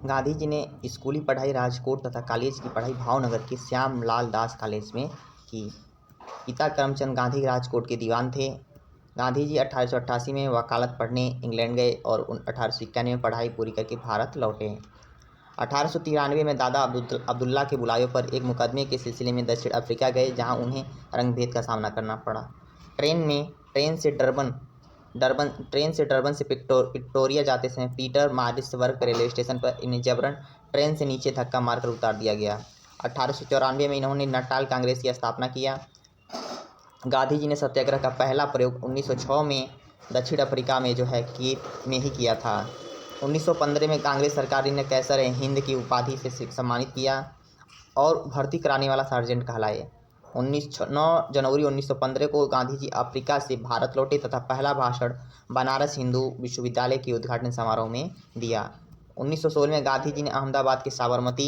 गांधी जी ने स्कूली पढ़ाई राजकोट तथा कॉलेज की पढ़ाई भावनगर के श्याम लाल दास कॉलेज में की। पिता करमचंद गांधी राजकोट के दीवान थे। गांधी जी 1888 में वकालत पढ़ने इंग्लैंड गए और 1891 में पढ़ाई पूरी करके भारत लौटे। 1893 में दादा अब्दुल्ला के बुलावे पर एक मुकदमे के सिलसिले में दक्षिण अफ्रीका गए, जहां उन्हें रंगभेद का सामना करना पड़ा। ट्रेन से डरबन से विक्टोरिया जाते समय पीटर मारिसबर्ग रेलवे स्टेशन पर इन्हें जबरन ट्रेन से नीचे धक्का मारकर उतार दिया गया। 1894 में इन्होंने नटाल कांग्रेस की स्थापना किया। गांधी जी ने सत्याग्रह का पहला प्रयोग 1906 में दक्षिण अफ्रीका में में ही किया था। 1915 में कांग्रेस सरकार ने कैसर हिंद की उपाधि से सम्मानित किया और भर्ती कराने वाला सार्जेंट कहलाए। 9 जनवरी 1915 को गांधी जी अफ्रीका से भारत लौटे तथा पहला भाषण बनारस हिंदू विश्वविद्यालय के उद्घाटन समारोह में दिया। 1916 में गांधी जी ने अहमदाबाद के साबरमती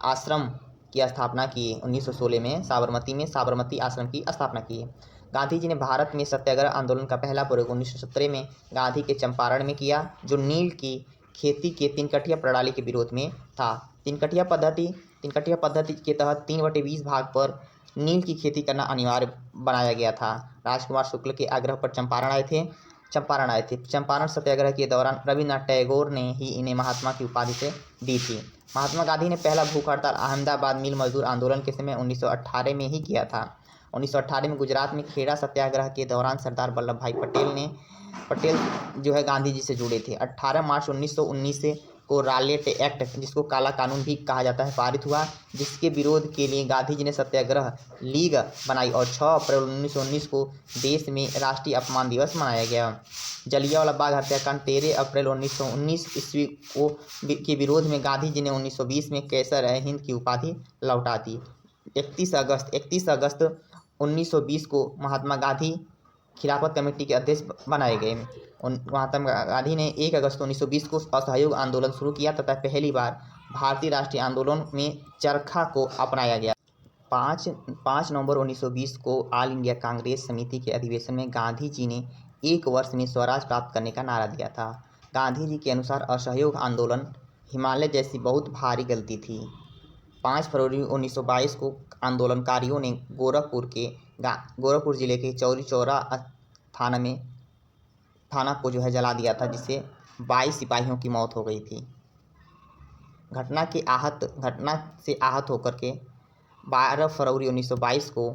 आश्रम की स्थापना की। 1916 में साबरमती आश्रम की स्थापना की। गांधी जी ने भारत में सत्याग्रह आंदोलन का पहला प्रयोग 1917 में गांधी के चंपारण में किया, जो नील की खेती के तीनकठिया प्रणाली के विरोध में था। तीनकठिया पद्धति के तहत 3/20 भाग पर नील की खेती करना अनिवार्य बनाया गया था। राजकुमार शुक्ल के आग्रह पर चंपारण आए थे। चंपारण सत्याग्रह के दौरान रविन्द्रनाथ टैगोर ने ही इन्हें महात्मा की उपाधि से दी थी। महात्मा गांधी ने पहला भूख हड़ताल अहमदाबाद मिल मजदूर आंदोलन के समय 1918 में ही किया था। 1918 में गुजरात में खेड़ा सत्याग्रह के दौरान सरदार वल्लभ भाई पटेल गांधी जी से जुड़े थे। 18 मार्च 1919 को रालेट एक्ट, जिसको काला कानून भी कहा जाता है, पारित हुआ, जिसके विरोध के लिए गांधी जी ने सत्याग्रह लीग बनाई और 6 अप्रैल 1919 को देश में राष्ट्रीय अपमान दिवस मनाया गया। जलियांवाला बाग हत्याकांड 13 अप्रैल 1919 ईस्वी के विरोध में गांधी जी ने 1920 में कैसर हिंद की उपाधि लौटा दी। 31 अगस्त 1920 को महात्मा गांधी खिलाफत कमेटी के अध्यक्ष बनाए गए। महात्मा गांधी ने 1 अगस्त 1920 को असहयोग आंदोलन शुरू किया तथा पहली बार भारतीय राष्ट्रीय आंदोलन में चरखा को अपनाया गया। 5 नवंबर 1920 को ऑल इंडिया कांग्रेस समिति के अधिवेशन में गांधी जी ने 1 वर्ष में स्वराज प्राप्त करने का नारा दिया था। गांधी जी के अनुसार असहयोग आंदोलन हिमालय जैसी बहुत भारी गलती थी। 5 फरवरी 1922 को आंदोलनकारियों ने गोरखपुर जिले के चौरी चौरा थाना को जला दिया था, जिससे 22 सिपाहियों की मौत हो गई थी। घटना से आहत होकर के 12 फरवरी 1922 को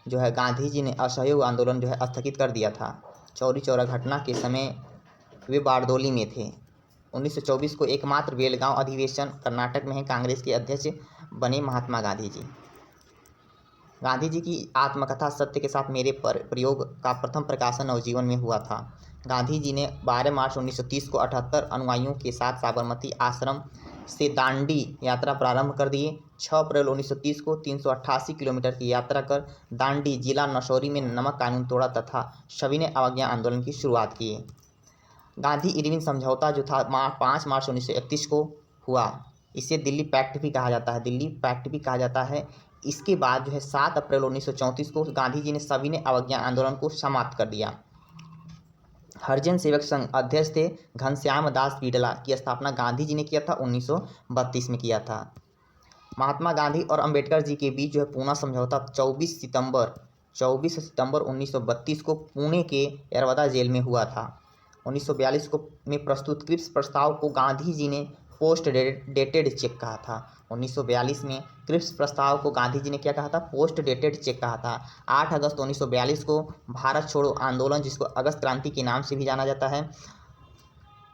गांधी जी ने असहयोग आंदोलन स्थगित कर दिया था। चौरी चौरा घटना के समय वे बारडोली में थे। 1924 को एकमात्र बेलगांव अधिवेशन कर्नाटक में कांग्रेस के अध्यक्ष बने महात्मा गांधी जी। गांधी जी की आत्मकथा सत्य के साथ मेरे प्रयोग का प्रथम प्रकाशन नवजीवन में हुआ था। गांधी जी ने 12 मार्च 1930 को 78 अनुयायियों के साथ साबरमती आश्रम से दांडी यात्रा प्रारंभ कर दिए। 6 अप्रैल 1930 को 388 किलोमीटर की यात्रा कर दांडी जिला नसौरी में नमक कानून तोड़ा तथा सविनय अवज्ञा आंदोलन की शुरुआत की। गांधी इरविन समझौता 5 मार्च 1931 को हुआ। इसे दिल्ली पैक्ट भी कहा जाता है। इसके बाद 7 अप्रैल 1934 को गांधी जी ने सविनय अवज्ञा आंदोलन को समाप्त कर दिया। हरिजन सेवक संघ अध्यक्ष थे घनश्याम दास बिड़ला की स्थापना गांधी जी ने किया था, 1932 में किया था। महात्मा गांधी और अंबेडकर जी के बीच पूना समझौता 24 सितंबर 1932 को पुणे के यरवदा जेल में हुआ था। 1942 में प्रस्तुत क्रिप्स प्रस्ताव को गांधी जी ने पोस्ट डेटेड चेक कहा था। 1942 में क्रिप्स प्रस्ताव को गांधी जी ने क्या कहा था? पोस्ट डेटेड चेक कहा था। 8 अगस्त 1942 को भारत छोड़ो आंदोलन, जिसको अगस्त क्रांति के नाम से भी जाना जाता है,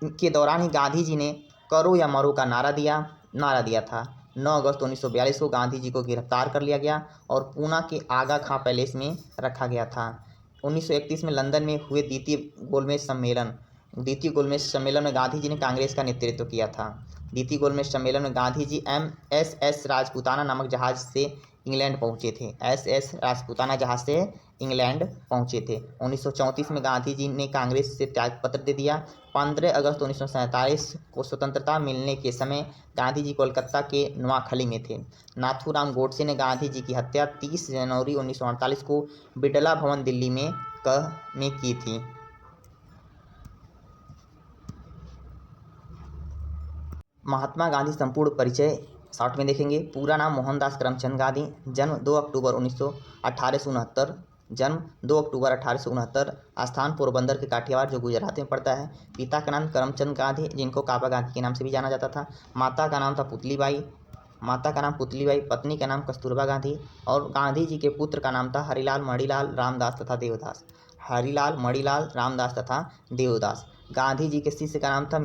के दौरान ही गांधी जी ने करो या मरो का नारा दिया था। 9 अगस्त 1942 को गांधी जी को गिरफ्तार कर लिया गया और पूना के आगा खां पैलेस में रखा गया था। 1931 में लंदन में हुए द्वितीय गोलमेज सम्मेलन में गांधी जी ने कांग्रेस का नेतृत्व किया था। द्वितीय गोलमेज सम्मेलन में गांधी जी MS राजपूताना नामक जहाज से इंग्लैंड पहुंचे थे। 1934 में गांधी जी ने कांग्रेस से त्यागपत्र दे दिया। 15 अगस्त 1947 को स्वतंत्रता मिलने के समय गांधी जी कोलकाता के नोआखली में थे। नाथूराम गोडसे ने गांधी जी की हत्या 30 जनवरी 1948 को बिड़ला भवन दिल्ली में की थी। महात्मा गांधी संपूर्ण परिचय शॉर्ट में देखेंगे। पूरा नाम मोहनदास करमचंद गांधी, जन्म 2 अक्टूबर 1869, जन्म 2 अक्टूबर 1869, स्थान पोरबंदर के काठियावाड़ जो गुजरात में पड़ता है। पिता का नाम करमचंद गांधी, जिनको काबा गांधी के नाम से भी जाना जाता था। माता का नाम पुतलीबाई, पत्नी का नाम कस्तूरबा गांधी, और गांधी जी के पुत्र का नाम था हरिलाल, मणिलाल, रामदास तथा देवदास। हरिलाल, मणिलाल, रामदास तथा देवदास। गांधी जी के शिष्य का नाम था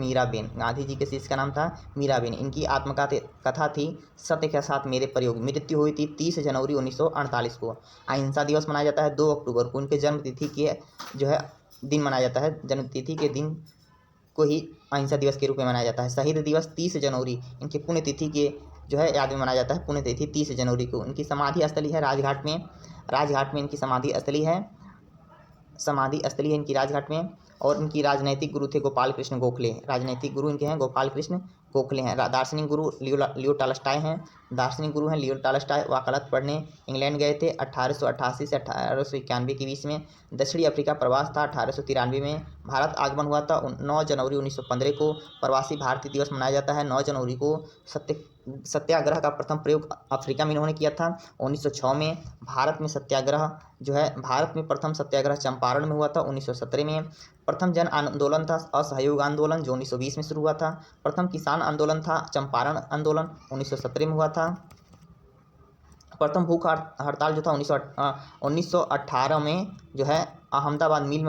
मीराबेन। इनकी आत्मकथा थी सत्य के साथ मेरे प्रयोग। मृत्यु हुई थी 30 जनवरी 1948 को। अहिंसा दिवस मनाया जाता है 2 अक्टूबर को। इनके जन्म तिथि के जो है दिन मनाया जाता है, जन्म तिथि के दिन को ही अहिंसा दिवस के रूप में मनाया जाता है। शहीद दिवस 30 जनवरी इनकी पुण्यतिथि के जो है याद में मनाया जाता है, पुण्यतिथि 30 जनवरी को। इनकी समाधि स्थली है राजघाट में इनकी समाधि स्थली है इनकी राजघाट में। और इनकी राजनैतिक गुरु थे गोपाल कृष्ण गोखले। राजनैतिक गुरु इनके हैं गोपाल कृष्ण गोखले हैं। दार्शनिक गुरु लियो टॉलस्टॉय हैं। वकालत पढ़ने इंग्लैंड गए थे 1888 से 1891 के बीच में। दक्षिणी अफ्रीका प्रवास था 1893 में। भारत आगमन हुआ था 9 जनवरी 1915 को। प्रवासी भारतीय दिवस मनाया जाता है 9 जनवरी को। सत्याग्रह का प्रथम प्रयोग अफ्रीका में इन्होंने किया था 1906 में। भारत में प्रथम सत्याग्रह चंपारण में हुआ था 1917 में। प्रथम जन आंदोलन था असहयोग आंदोलन, जो 1920 में शुरू हुआ था। प्रथम किसान आंदोलन था चंपारण आंदोलन, 1917 में हुआ था। प्रथम भूख हड़ताल जो था 1918 में जो है अहमदाबाद मिल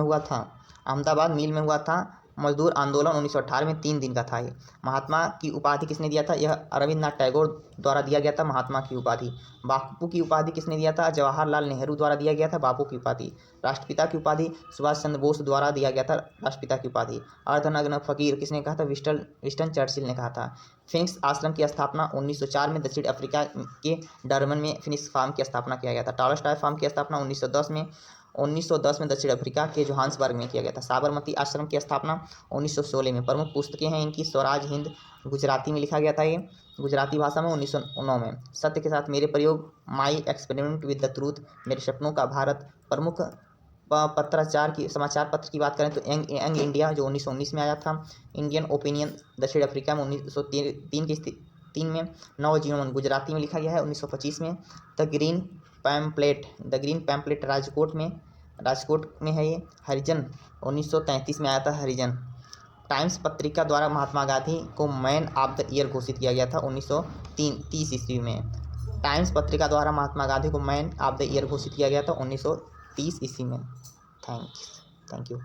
में हुआ था। मजदूर आंदोलन 1918 में 3 दिन का था। ये महात्मा की उपाधि किसने दिया था? यह रविन्द्रनाथ टैगोर द्वारा दिया गया था महात्मा की उपाधि। बापू की उपाधि किसने दिया था? जवाहरलाल नेहरू द्वारा दिया गया था बापू की उपाधि। राष्ट्रपिता की उपाधि सुभाष चंद्र बोस द्वारा दिया गया था राष्ट्रपिता की उपाधि। अर्धनग्न फकीर किसने कहा था? विंस्टन चर्चिल ने कहा था। फिनिक्स आश्रम की स्थापना 1904 में दक्षिण अफ्रीका के डरबन में फिनिक्स फार्म की स्थापना किया गया था। टॉलस्टॉय फार्म की स्थापना 1910 में दक्षिण अफ्रीका के जोहान्सबर्ग में किया गया था। साबरमती आश्रम की स्थापना 1916 में। प्रमुख पुस्तकें हैं इनकी स्वराज हिंद, गुजराती में लिखा गया था ये, गुजराती भाषा में 1909 में। सत्य के साथ मेरे प्रयोग, my experiment with the truth, मेरे सपनों का भारत। प्रमुख समाचार पत्र की बात करें तो यंग इंडिया जो 1919 में आया था। इंडियन ओपिनियन दक्षिण अफ्रीका में 1903 में। नवजीवन गुजराती में लिखा गया है 1925 में। द ग्रीन पैम्पलेट राजकोट में है ये। हरिजन 1933 में आया था हरिजन। टाइम्स पत्रिका द्वारा महात्मा गांधी को मैन ऑफ द ईयर घोषित किया गया था 1930 ईस्वी में। टाइम्स पत्रिका द्वारा महात्मा गांधी को मैन ऑफ द ईयर घोषित किया गया था 1930 ईस्वी में। Thank you.